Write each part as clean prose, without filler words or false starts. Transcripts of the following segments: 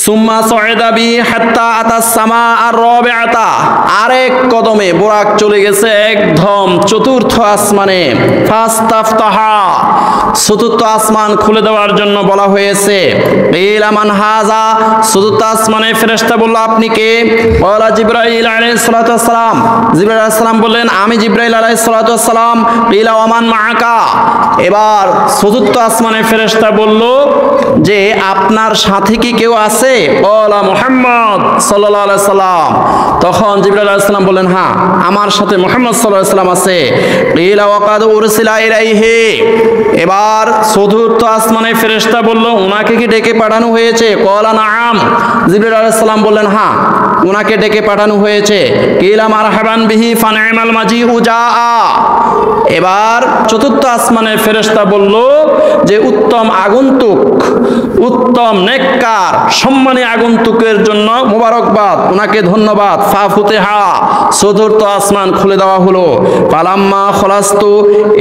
সুম্মা সাইদা বি হাত্তা আতা সামা আর রাবিআতা, আরেক কদমে বুরাক চলে গেছে একদম চতুর্থ আসমানে। ফাস্তাফতাহা, চতুর্থ আসমান খুলে দেওয়ার জন্য বলা হয়েছে। কিলা মান হাযা, চতুর্থ আসমানে ফেরেশতা বলল আপনি কে? ক্বালা জিবরাইল আলাইহিস সালাতু ওয়াস সালাম, জিবরাইল আলাইহিস সালাম বললেন আমি জিবরাইল আলাইহিস সালাতু ওয়াস সালাম। কিলা ওয়া মান মাআকা, এবার চতুর্থ আসমানে ফেরেশতা বলল যে আপনার সাথে কি কেউ আছে? ক্বালা মুহাম্মদ সাল্লাল্লাহু আলাইহি সাল্লাম, তখন জিবরাইল আলাইহিস সালাম বললেন হ্যাঁ আমার সাথে মুহাম্মদ সাল্লাল্লাহু আলাইহি সাল্লাম আছে। কিলা ওয়া কাদ উরসিলা ইলাইহি, এবার চতুর্থ আসমানে ফেরেশতা বলল ওনাকে কি ডেকে পাঠানো হয়েছে? ক্বালা নাআম, জিবরাইল আলাইহিস সালাম বললেন হ্যাঁ ওনাকে ডেকে পাঠানো হয়েছে। কিলা মারহাবান বিহি ফানিমাল মাজিউ জাআ, এবার চতুর্থ আসমানের ফেরেশতা বলল যে উত্তম আগন্তুক, উত্তম নেককার সম্মানী আগন্তুকের জন্য মোবারকবাদ, ওনাকে ধন্যবাদ। ফাফুতিহা, চতুর্থ আসমান খুলে দেওয়া হলো। ফালাম্মা খলাস্তু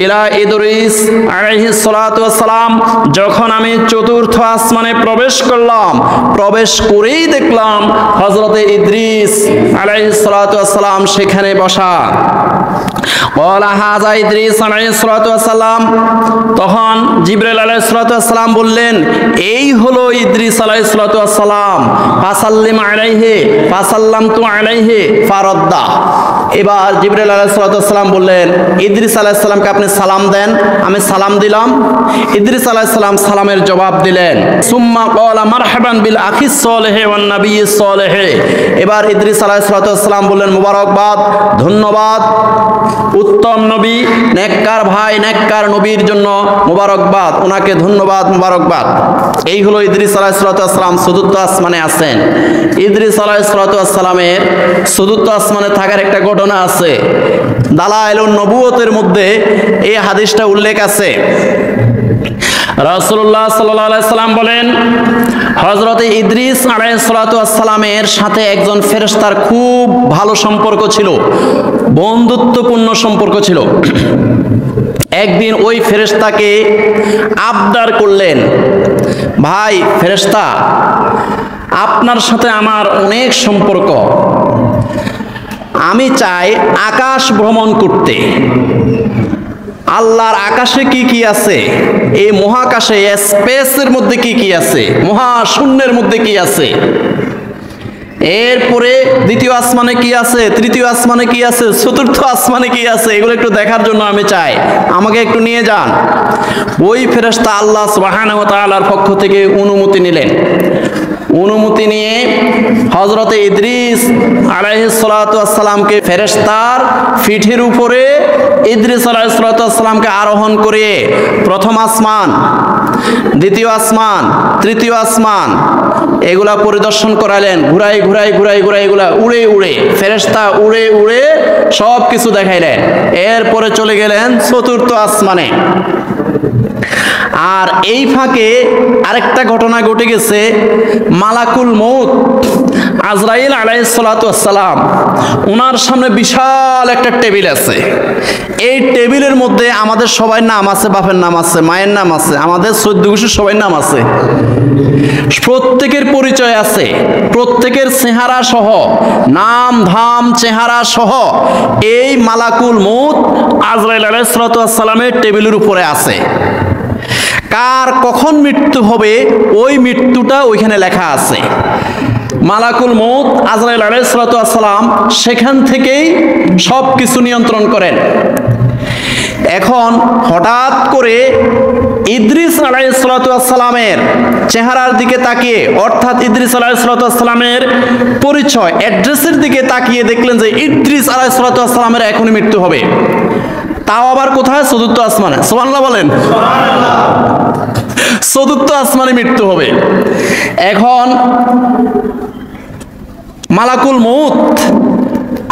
ইলা ইদরিস আলাইহিস সালাতু ওয়াস সালাম, যখন আমি চতুর্থ আসমানে প্রবেশ করলাম, প্রবেশ করেই দেখলাম হযরতে ইদ্রিস আলাইহিস সালাতু ওয়াস সালাম সেখানে বসা। ক্বালা হাযা ইদ্রিস আলাইহিস সালাতু ওয়াস সালাম, তখন জিবরাইল আলাইহিস সালাতু ওয়াস সালাম বললেন এই হলো ইদ্রিস আলাইহিস সালাতু ওয়াস সালাম। ফাসাল্লিম আলাইহি ফাসাল্লামতু আলাইহি ফারাদ্দা, এবার জিবরাইল আলাইহিস সালাতু ওয়াস সালাম বললেন ইদ্রিস আলাইহিস সালামকে আপনি সালাম দেন। আমি সালাম দিলাম। ইদ্রিস আলাইহিস সালাম সালামের জবাব দিলেন। সুম্মা ক্বালা মারহাবান বিল আখিস সালিহি ওয়ান নাবিয়্যিস সালিহি, এবার ইদ্রিস আলাইহিস সালাতু ওয়াস সালাম বললেন মোবারকবাদ, ধন্যবাদ, উত্তম নবী, নেককার ভাই, নেককার নবীর জন্য মোবারকবাদ, ওনাকে ধন্যবাদ, মোবারকবাদ। এই হলো ইদ্রিস আলাইহিস সালাতু ওয়াস সালাম চতুর্থ আসমানে আছেন। ইদ্রিস আলাইহিস সালাতু ওয়াস সালামের চতুর্থ আসমানে থাকার একটা ঘটনা আছে। দালাইলুন নবুয়তের মধ্যে এই হাদিসটা উল্লেখ আছে। রাসূলুল্লাহ সাল্লাল্লাহু আলাইহি সাল্লাম বলেন হযরত ইদ্রিস আলাইহিস সালাতু ওয়াস সালামের সাথে একজন ফেরেশতার খুব ভালো সম্পর্ক ছিল, বন্ধুত্বপূর্ণ সম্পর্ক ছিল। একদিন ওই ফেরেশতাকে আবদার করলেন, ভাই ফেরেশতা আপনার সাথে আমার অনেক সম্পর্ক, আমি চাই আকাশ ভ্রমণ করতে। আল্লাহর আকাশে কি কি আছে, এই মহাকাশে স্পেসের মধ্যে কি কি আছে, মহাশূন্যের মধ্যে কি আছে, এরপরে দ্বিতীয় আসমানে কি আছে, তৃতীয় আসমানে কি আছে, চতুর্থ আসমানে কি আছে, এগুলো একটু দেখার জন্য আমি চাই, আমাকে একটু নিয়ে যান। ওই ফেরেশতা আল্লাহ সুবহানাহু ওয়া তাআলার পক্ষ থেকে অনুমতি নিলেন। অনুমতি নিয়ে হযরতে ইদ্রিস আলাইহিস সালাতু ওয়াস সালামকে ফেরেশতার পিঠের উপরে ইদ্রিস আলাইহিস সালাতু ওয়াস সালামকে আরোহণ করে প্রথম আসমান, দ্বিতীয় আসমান, তৃতীয় আসমান এগুলা পরিদর্শন করালেন। ঘুরাই ঘুরাই ঘুরাই ঘুরাই এগুলা উড়ে উড়ে ফেরেশতা উড়ে উড়ে সব কিছু দেখাইলেন। এরপরে চলে গেলেন চতুর্থ আসমানে। আর এই ফাঁকে আরেকটা ঘটনা ঘটে গেছে। মালাকুল মউত আজরাইল আলাইহিস সালাতু ওয়াস সালাম, ওনার সামনে বিশাল একটা টেবিল আছে। এই টেবিলের মধ্যে আমাদের সবার নাম আছে, বাপের নাম আছে, মায়ের নাম আছে, আমাদের 14 গোষ্ঠীর সবার নাম আছে, প্রত্যেকের পরিচয় আছে, প্রত্যেকের চেহারা সহ, নাম ধাম চেহারা সহ এই মালাকুল মউত আজরাইল আলাইহিস সালাতু ওয়াস সালামের টেবিলের উপরে আছে। কার কখন মৃত্যু হবে ওই মৃত্যুটা ওইখানে লেখা আছে। মালাকুল মউত আজরাইল আলাইহিস সালাতু ওয়াস সালাম সেখান থেকেই সব কিছু নিয়ন্ত্রণ করেন। এখন হঠাৎ করে ইদ্রিস আলাইহিস সালাতু ওয়াস সালামের চেহারার দিকে তাকিয়ে, অর্থাৎ ইদ্রিস আলাইহিস সালাতু ওয়াস সালামের পরিচয় অ্যাড্রেসের দিকে তাকিয়ে দেখলেন যে ইদ্রিস আলাইহিস সালাতু ওয়াস সালামের এখনই মৃত্যু হবে। তাও আবার কোথায়? চতুর্থ আসমানে। সুবহানাল্লাহ বলেন। চতুর্থ আসমানে মৃত্যু হবে। এখন মালাকুল মউত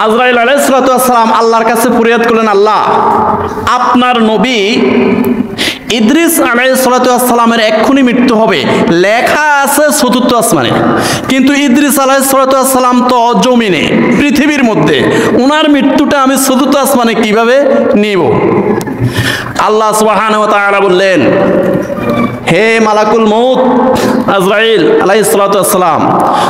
আজরাইল আলাইহিস সালাতু ওয়াস সালাম আল্লাহর কাছে ফরিয়াদ করলেন, আল্লাহ আপনার নবী ইদ্রিস আলাইহিস সালাতু ওয়াস সালামের এক্ষুনি মৃত্যু হবে, লেখা আছে চতুর্থ আসমানে, কিন্তু ইদ্রিস আলাইহিস সালাতু ওয়াস সালাম তো জমিনে পৃথিবীর মধ্যে, ওনার মৃত্যুটা আমি চতুর্থ আসমানে কিভাবে নিব? আল্লাহ সুবহানাহু ওয়া তাআলা বললেন, হে মালাকুল মউত আজরাইল আলাইহিস সালাতু ওয়াস সালাম,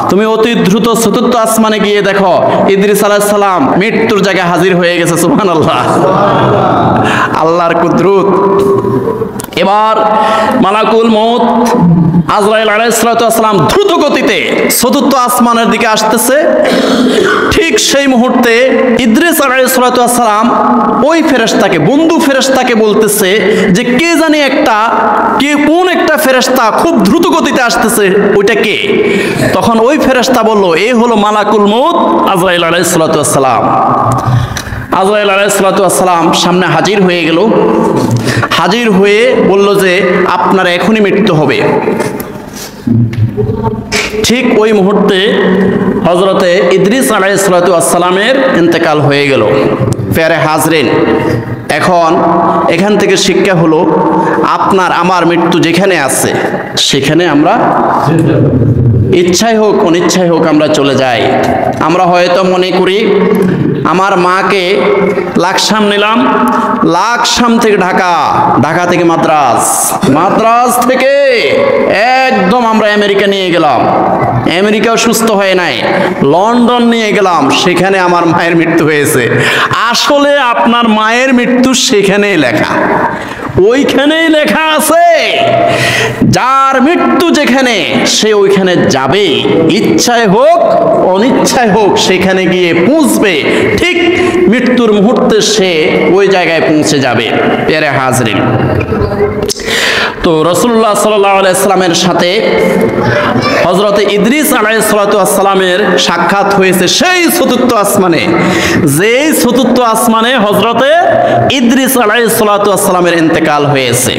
তুমি অতি দ্রুত চতুর্থ আসমানে গিয়ে দেখো ইদ্রিস আলাইহিস সালাম মৃত্যুর জায়গায় হাজির হয়ে গেছে। সুবহানাল্লাহ, আল্লাহর কুদরত। এবার মালাকুল মউত আজরাইল আলাইহিস সালাতু ওয়াস সালাম দ্রুত গতিতে চতুর্থ আসমানের দিকে আসতেছে। ঠিক সেই মুহূর্তে ইদ্রিস আলাইহিস সালাতু ওয়াস সালাম ওই ফেরেশতাকে, বন্ধু ফেরেশতাকে বলতেছে যে কে জানি কোন একটা ফেরেশতা খুব দ্রুত গতিতে আসতেছে, ওইটা কে? তখন ওই ফেরেশতা বলল, এই হলো মালাকুল মউত আজরাইল আলাইহিস সালাতু ওয়াস সালাম। আজরাইল আলাইহিস সালাতু ওয়াস সালাম সামনে হাজির হয়ে গেল। হাজির হয়ে বলল যে আপনার এখনই মৃত্যু হবে। ঠিক ওই মুহূর্তে হযরতে ইদ্রিস আলাইহিস সালাতু ওয়াস সালামের ইন্তেকাল হয়ে গেল। প্যারে হাজরিন, এখন এখান থেকে শিক্ষা হলো, আপনার আমার মৃত্যু যেখানে আছে সেখানে আমরা ইচ্ছাই হোক অনিচ্ছাই হোক আমরা চলে যাই। আমরা হয়তো মনে করি আমার মাকে লাকসাম নিলাম, লাকসাম থেকে ঢাকা, ঢাকা থেকে মাদ্রাজ, মাদ্রাজ থেকে একদম আমরা আমেরিকা নিয়ে গেলাম, আমেরিকাও সুস্থ হয় নাই, লন্ডন নিয়ে গেলাম, সেখানে আমার মায়ের মৃত্যু হয়েছে। আসলে আপনার মায়ের মৃত্যু সেখানেই লেখা, ওইখানেই লেখা আছে। যার মৃত্যু যেখানে সে ওইখানে যাবে, ইচ্ছায় হোক অনিচ্ছায় হোক সেখানে গিয়ে পৌঁছবে। ঠিক মৃত্যুর মুহূর্তে সে ওই জায়গায় পৌঁছে যাবে। প্যারে হাজরিন, তো রাসূলুল্লাহ সাল্লাল্লাহু আলাইহি সাল্লামের সাথে হযরতে ইদ্রিস আলাইহিস সালাতু ওয়াস সালামের সাক্ষাৎ হয়েছে সেই চতুর্থ আসমানে, যেই চতুর্থ আসমানে হযরতে ইদ্রিস আলাইহিস সালাতু ওয়াস সালামের ইন্তেকাল হয়েছে।